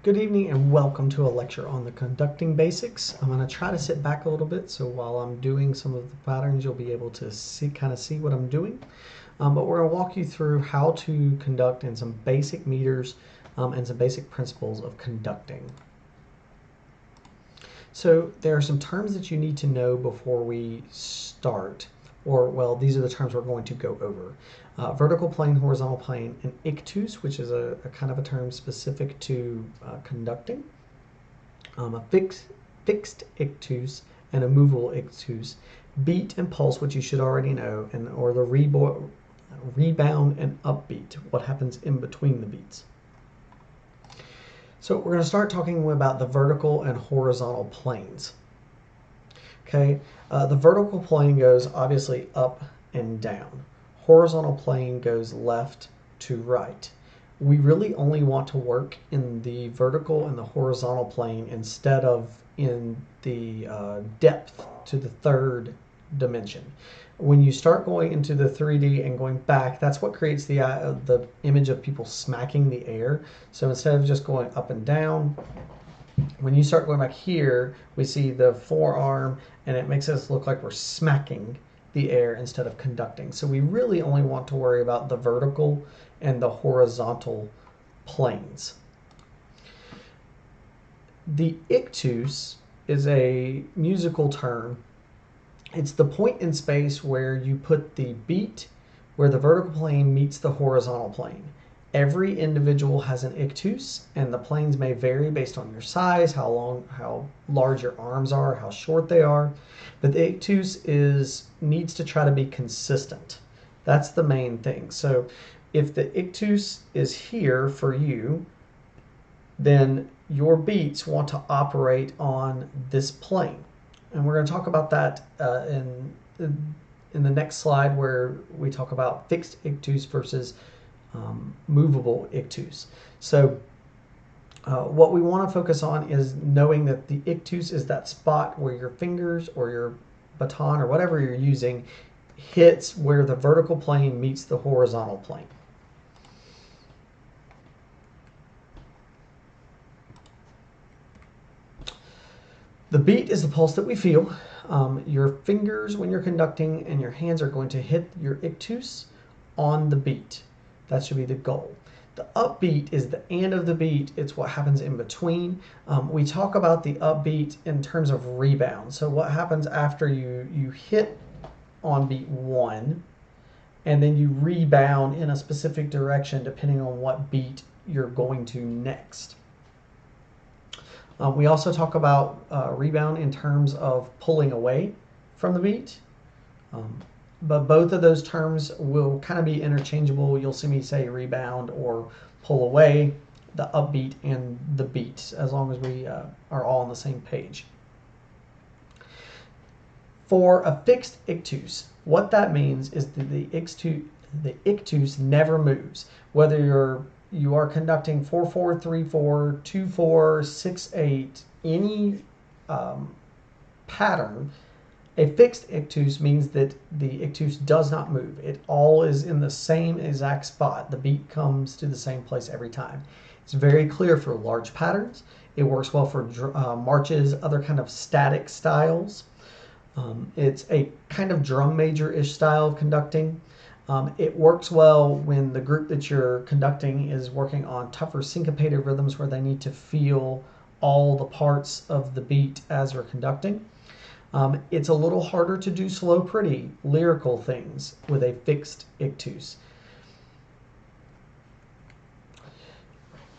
Good evening and welcome to a lecture on the conducting basics. I'm going to try to sit back a little bit so while I'm doing some of the patterns you'll be able to see what I'm doing. But we're going to walk you through how to conduct in some basic meters and some basic principles of conducting. So there are some terms that you need to know before we start, or well, these are the terms we're going to go over. Vertical plane, horizontal plane, and ictus, which is a kind of a term specific to conducting. A fixed ictus and a movable ictus. Beat and pulse, which you should already know, or the rebound and upbeat, what happens in between the beats. So we're going to start talking about the vertical and horizontal planes. Okay, the vertical plane goes obviously up and down. Horizontal plane goes left to right. We really only want to work in the vertical and the horizontal plane instead of in the depth to the third dimension. When you start going into the 3D and going back, that's what creates the image of people smacking the air. So instead of just going up and down, when you start going back here, we see the forearm, and it makes us look like we're smacking the air instead of conducting. So we really only want to worry about the vertical and the horizontal planes. The ictus is a musical term. It's the point in space where you put the beat where the vertical plane meets the horizontal plane. Every individual has an ictus, and the planes may vary based on your size, how large your arms are, how short they are. But the ictus needs to try to be consistent. That's the main thing. So if the ictus is here for you, then your beats want to operate on this plane. And we're going to talk about that in the next slide, where we talk about fixed ictus versus movable ictus. So what we want to focus on is knowing that the ictus is that spot where your fingers or your baton or whatever you're using hits where the vertical plane meets the horizontal plane. The beat is the pulse that we feel. Your fingers when you're conducting and your hands are going to hit your ictus on the beat. That should be the goal. The upbeat is the end of the beat. It's what happens in between. We talk about the upbeat in terms of rebound. So what happens after you hit on beat 1 and then you rebound in a specific direction depending on what beat you're going to next. We also talk about rebound in terms of pulling away from the beat. But both of those terms will kind of be interchangeable. You'll see me say rebound or pull away, the upbeat and the beat, as long as we are all on the same page. For a fixed ictus, what that means is that the ictus never moves. Whether you are conducting 4/4, 3/4, 2/4, 6/8, any pattern, a fixed ictus means that the ictus does not move. It all is in the same exact spot. The beat comes to the same place every time. It's very clear for large patterns. It works well for marches, other kind of static styles. It's a kind of drum major-ish style of conducting. It works well when the group that you're conducting is working on tougher syncopated rhythms where they need to feel all the parts of the beat as we're conducting. It's a little harder to do slow, pretty, lyrical things with a fixed ictus.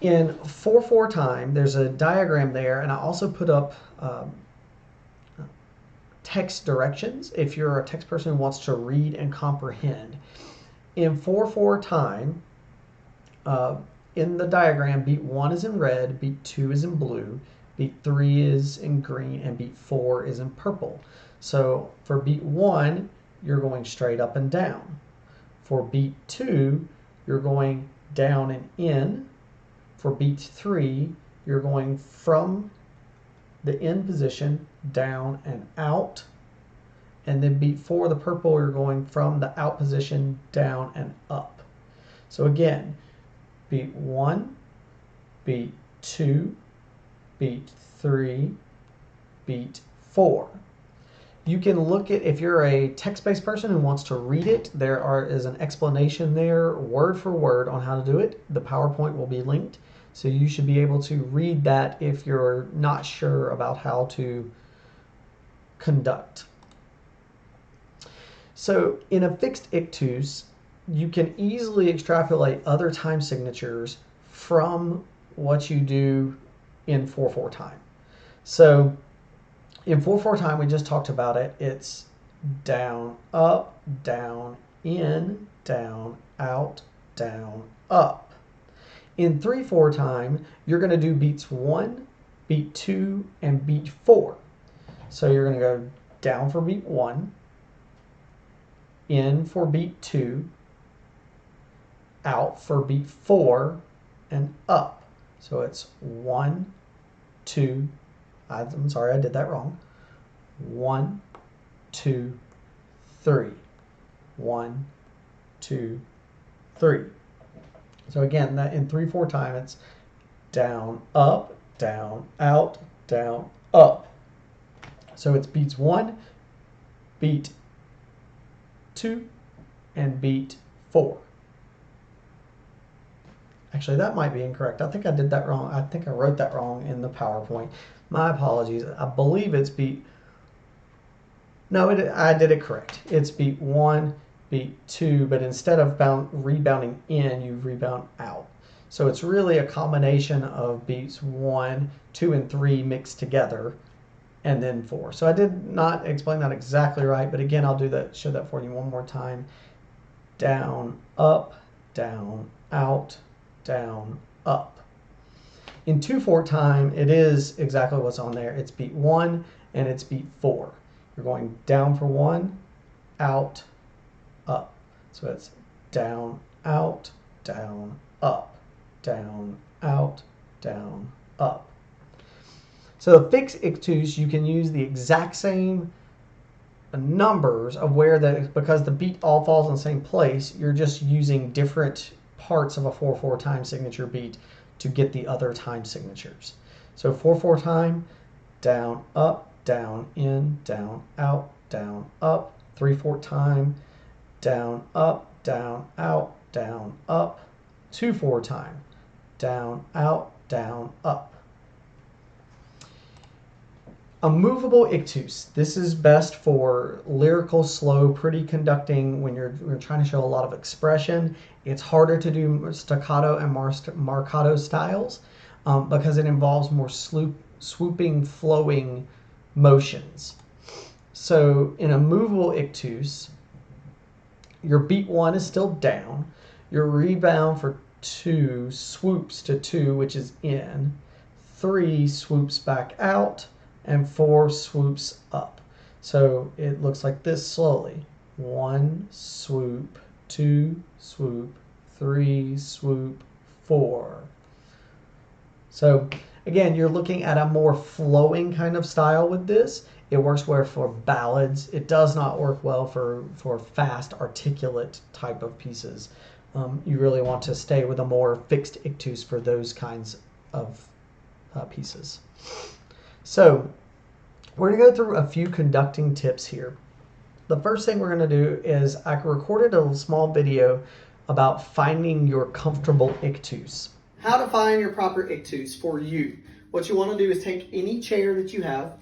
In 4/4 time, there's a diagram there, and I also put up text directions if you're a text person who wants to read and comprehend. In 4/4 time, in the diagram, beat 1 is in red, beat 2 is in blue, beat 3 is in green, and beat 4 is in purple. So for beat 1, you're going straight up and down. For beat 2, you're going down and in. For beat 3, you're going from the in position down and out. And then beat 4, the purple, you're going from the out position down and up. So again, beat 1, beat 2, beat 3, beat 4. You can look at, if you're a text-based person who wants to read it, is an explanation there, word for word, on how to do it. The PowerPoint will be linked, so you should be able to read that if you're not sure about how to conduct. So in a fixed ictus, you can easily extrapolate other time signatures from what you do in 4/4 time. So in 4/4 time, we just talked about it. It's down, up, down, in, down, out, down, up. In 3/4 time, you're going to do beats 1, beat 2, and beat 4. So you're going to go down for beat 1, in for beat 2, out for beat 4, and up. So it's 1, 2, I'm sorry, I did that wrong. 1, 2, 3. 1, 2, 3. So again, that in 3/4 time, it's down, up, down, out, down, up. So it's beats 1, beat 2, and beat 4. Actually, that might be incorrect. I think I did that wrong. I think I wrote that wrong in the PowerPoint. My apologies. I believe it's beat... No, I did it correct. It's beat 1, beat 2, but instead of rebounding in, you rebound out. So it's really a combination of beats 1, 2, and 3 mixed together, and then 4. So I did not explain that exactly right, but again, I'll show that for you one more time. Down, up, down, out, down, up. In 2/4 time, it is exactly what's on there. It's beat 1 and it's beat 4. You're going down for 1, out, up. So it's down, out, down, up, down, out, down, up. So the fixed ictus, you can use the exact same numbers of because the beat all falls in the same place, you're just using different parts of a 4/4 time signature beat to get the other time signatures. So 4/4 time, down, up, down, in, down, out, down, up. 3/4 time, down, up, down, out, down, up. 2/4 time, down, out, down, up. A movable ictus. This is best for lyrical, slow, pretty conducting when you're trying to show a lot of expression. It's harder to do staccato and marcato styles because it involves more swooping, flowing motions. So in a movable ictus, your beat 1 is still down. Your rebound for 2 swoops to 2, which is in. 3 swoops back out. And 4 swoops up. So it looks like this slowly. 1 swoop, 2 swoop, 3 swoop, 4. So again, you're looking at a more flowing kind of style with this. It works well for ballads. It does not work well for fast, articulate type of pieces. You really want to stay with a more fixed ictus for those kinds of pieces. So we're going to go through a few conducting tips here. The first thing we're going to do is I recorded a small video about finding your comfortable ictus. How to find your proper ictus for you. What you want to do is take any chair that you have.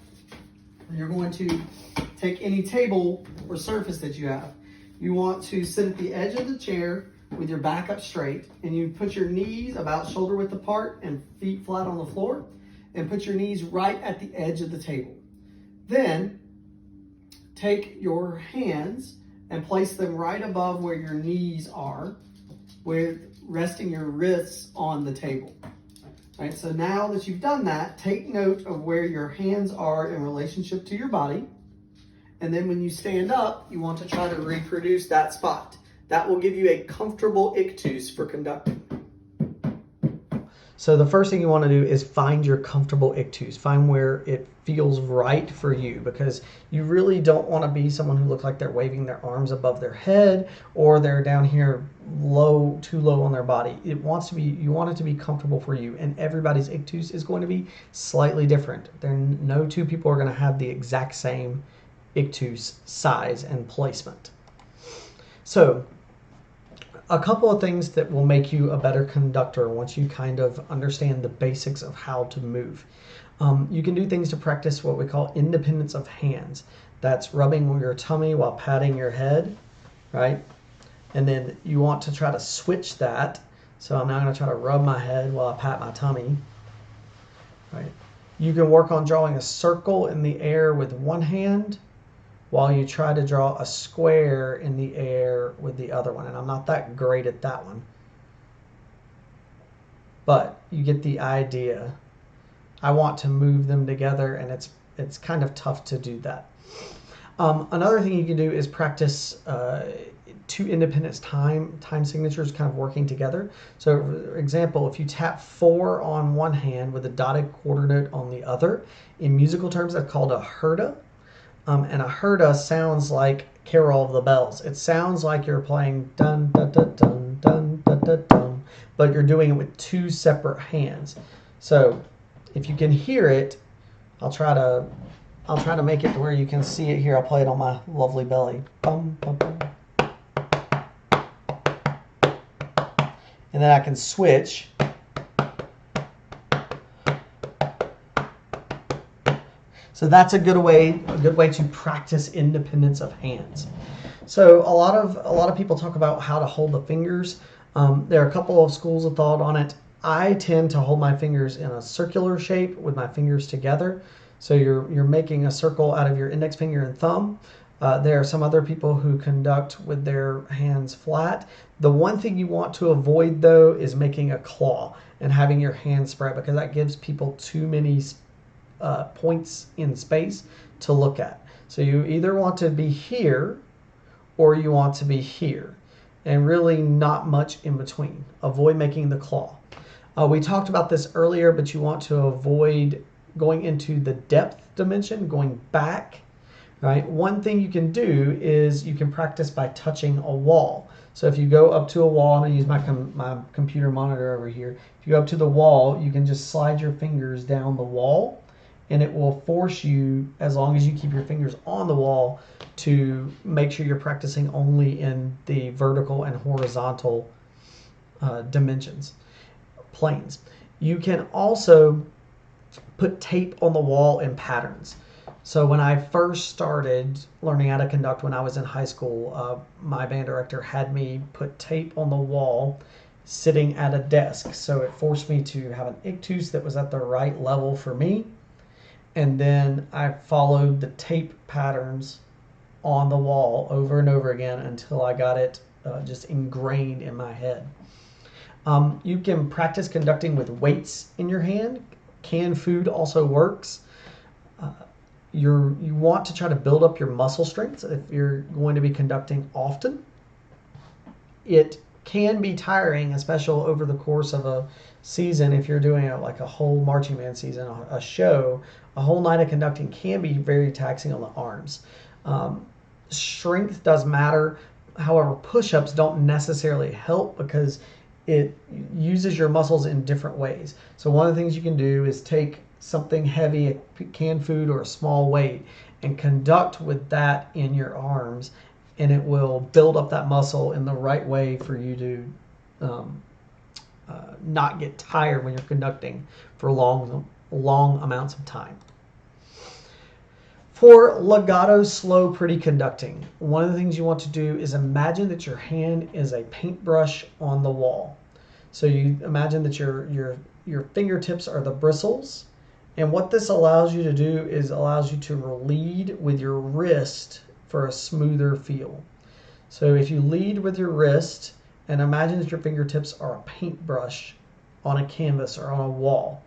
You're going to take any table or surface that you have. You want to sit at the edge of the chair with your back up straight, and you put your knees about shoulder width apart and feet flat on the floor, and put your knees right at the edge of the table. Then take your hands and place them right above where your knees are, with resting your wrists on the table. All right, so now that you've done that, take note of where your hands are in relationship to your body. And then when you stand up, you want to try to reproduce that spot. That will give you a comfortable ictus for conducting. So the first thing you want to do is find your comfortable ictus. Find where it feels right for you, because you really don't want to be someone who looks like they're waving their arms above their head, or they're down here low, too low on their body. You want it to be comfortable for you, and everybody's ictus is going to be slightly different. No two people are going to have the exact same ictus size and placement. So a couple of things that will make you a better conductor once you kind of understand the basics of how to move. You can do things to practice what we call independence of hands. That's rubbing your tummy while patting your head, right? And then you want to try to switch that. So I'm now going to try to rub my head while I pat my tummy, right? You can work on drawing a circle in the air with one hand while you try to draw a square in the air with the other one. And I'm not that great at that one, but you get the idea. I want to move them together, and it's kind of tough to do that. Another thing you can do is practice two independent time signatures kind of working together. So for example, if you tap 4 on one hand with a dotted quarter note on the other, in musical terms that's called a herda. And a herda sounds like Carol of the Bells. It sounds like you're playing dun dun dun dun dun dun dun dun, but you're doing it with 2 separate hands. So if you can hear it, I'll try to make it to where you can see it here. I'll play it on my lovely belly. Bum, bum, bum. And then I can switch. So that's a good way to practice independence of hands. So a lot of people talk about how to hold the fingers. There are a couple of schools of thought on it. I tend to hold my fingers in a circular shape with my fingers together. So you're making a circle out of your index finger and thumb. There are some other people who conduct with their hands flat. The one thing you want to avoid, though, is making a claw and having your hands spread, because that gives people too many points in space to look at. So you either want to be here or you want to be here, and really not much in between. Avoid making the claw. We talked about this earlier, but you want to avoid going into the depth dimension, going back. Right? One thing you can do is you can practice by touching a wall. So if you go up to a wall, I'm going to use my computer monitor over here. If you go up to the wall, you can just slide your fingers down the wall, and it will force you, as long as you keep your fingers on the wall, to make sure you're practicing only in the vertical and horizontal dimensions, planes. You can also put tape on the wall in patterns. So when I first started learning how to conduct when I was in high school, my band director had me put tape on the wall sitting at a desk. So it forced me to have an ictus that was at the right level for me. And then I followed the tape patterns on the wall over and over again until I got it just ingrained in my head. You can practice conducting with weights in your hand. Canned food also works. You want to try to build up your muscle strength if you're going to be conducting often. It can be tiring, especially over the course of a season. If you're doing like a whole marching band season, a show, a whole night of conducting can be very taxing on the arms. Strength does matter. However, push-ups don't necessarily help because it uses your muscles in different ways. So one of the things you can do is take something heavy, a canned food or a small weight, and conduct with that in your arms, and it will build up that muscle in the right way for you to not get tired when you're conducting for long amounts of time. For legato, slow, pretty conducting, one of the things you want to do is imagine that your hand is a paintbrush on the wall. So you imagine that your fingertips are the bristles. And what this allows you to do is allows you to lead with your wrist for a smoother feel. So if you lead with your wrist and imagine that your fingertips are a paintbrush on a canvas or on a wall,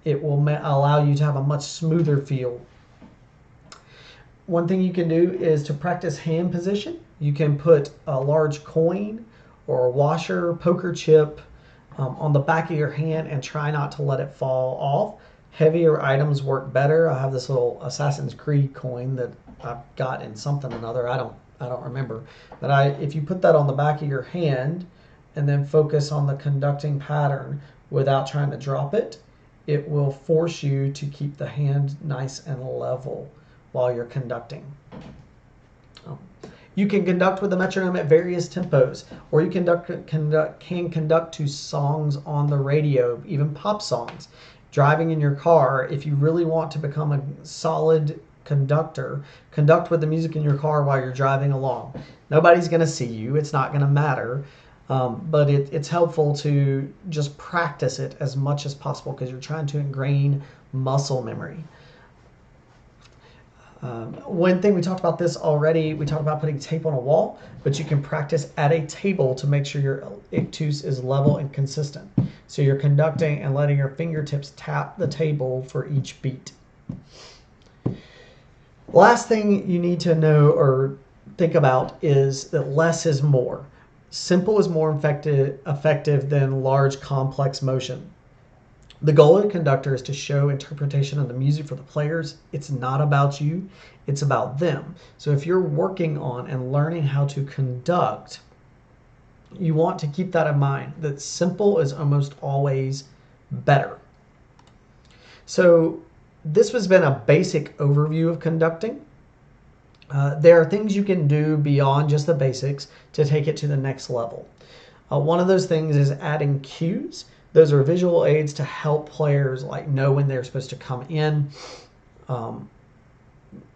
it will allow you to have a much smoother feel. One thing you can do is to practice hand position. You can put a large coin or a washer, poker chip, on the back of your hand and try not to let it fall off. Heavier items work better. I have this little Assassin's Creed coin that I've got in something or another. I don't remember. But if you put that on the back of your hand and then focus on the conducting pattern without trying to drop it, it will force you to keep the hand nice and level while you're conducting. You can conduct with the metronome at various tempos, or you can conduct to songs on the radio, even pop songs. Driving in your car, if you really want to become a solid conductor, conduct with the music in your car while you're driving along. Nobody's going to see you. It's not going to matter. But it's helpful to just practice it as much as possible because you're trying to ingrain muscle memory. One thing we talked about this already, we talked about putting tape on a wall, but you can practice at a table to make sure your ictus is level and consistent. So you're conducting and letting your fingertips tap the table for each beat. Last thing you need to know or think about is that less is more. Simple is more effective than large, complex motion. The goal of the conductor is to show interpretation of the music for the players. It's not about you, it's about them. So if you're working on and learning how to conduct, you want to keep that in mind, that simple is almost always better. So this has been a basic overview of conducting. There are things you can do beyond just the basics to take it to the next level. One of those things is adding cues. Those are visual aids to help players know when they're supposed to come in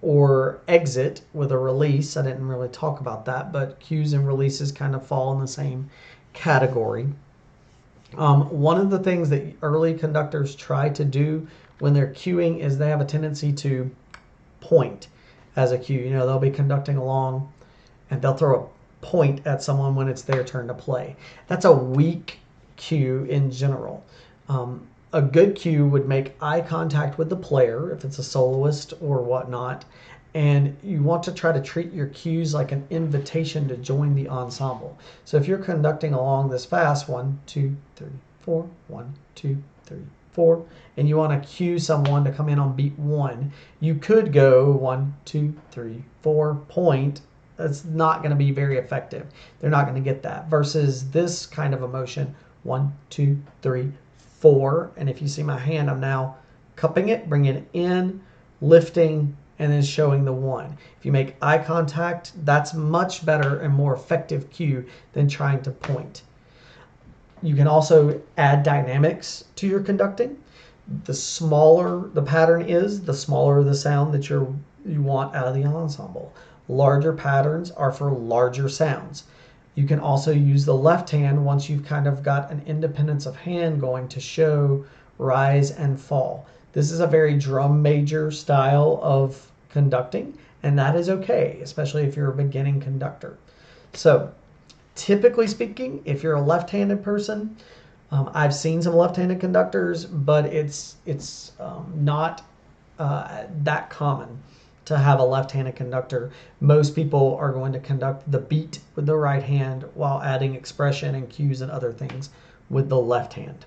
or exit with a release. I didn't really talk about that, but cues and releases kind of fall in the same category. One of the things that early conductors try to do when they're cueing is they have a tendency to point as a cue. They'll be conducting along and they'll throw a point at someone when it's their turn to play. That's a weak cue in general. A good cue would make eye contact with the player if it's a soloist or whatnot, and you want to try to treat your cues like an invitation to join the ensemble. So if you're conducting along this fast, 1, 2, 3, 4, 1, 2, 3, 4, and you want to cue someone to come in on beat 1, you could go 1, 2, 3, 4 point. That's not going to be very effective. They're not going to get that. Versus this kind of emotion, 1, 2, 3, 4, and if you see my hand, I'm now cupping it, bringing it in, lifting, and then showing the 1. If you make eye contact, that's much better and more effective cue than trying to point. You can also add dynamics to your conducting. The smaller the pattern is, the smaller the sound that you want out of the ensemble. Larger patterns are for larger sounds. You can also use the left hand once you've kind of got an independence of hand going to show rise and fall. This is a very drum major style of conducting, and that is okay, especially if you're a beginning conductor. So typically speaking, if you're a left-handed person, I've seen some left-handed conductors, but it's not that common to have a left-handed conductor. Most people are going to conduct the beat with the right hand while adding expression and cues and other things with the left hand.